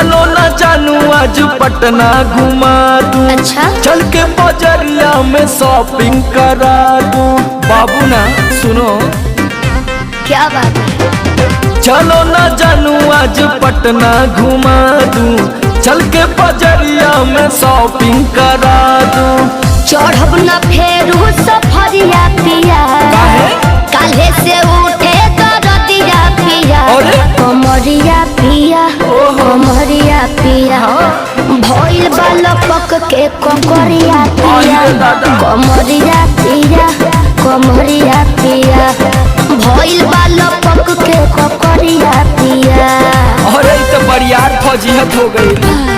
चलो ना जानू आज पटना घुमा दूं। अच्छा चल के बजरिया में शॉपिंग करा दूं। बाबू ना सुनो क्या बात है। चलो ना जानू आज पटना घुमा दूं। चल के बजरिया में शॉपिंग करा दूं। चढ़ब न फेरू सफरिया पिया, काल्हे से उठे दरदिया पिया। कमरिया पिया कमरिया पिया, भइल बालपक के ककरिया पिया। कमरिया पिया कमरिया पिया, भइल बालपक के ककरिया पिया। अरे तो बरियार फौजियत हो गई।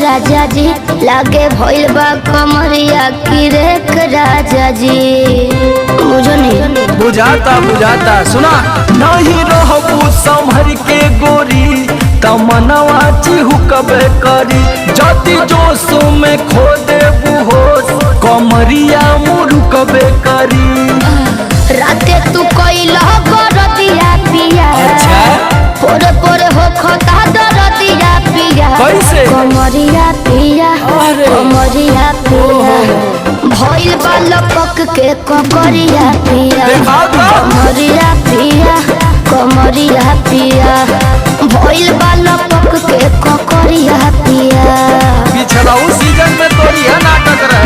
राजा जी लागे भइल बा कमरिया की रेख राजा जी। मुझे नहीं बुझाता बुझाता सुना नहीं रहबू संभर के गोरी तमनवा चिहुकबे करी। जति जोश में खो देबू होश कमरिया मुरुकबे करी। राते तू कइला गरदिया पिया, पोरे पोरे हो खता दरदिया पिया। कैसे कमरिया पिया कमरिया पिया, भइल बालपक के ककरिया पिया। कमरिया पिया कमरिया पिया, भइल बालपक के ककरिया पिया। पिछला सीजन में तो यह नाटक रहा।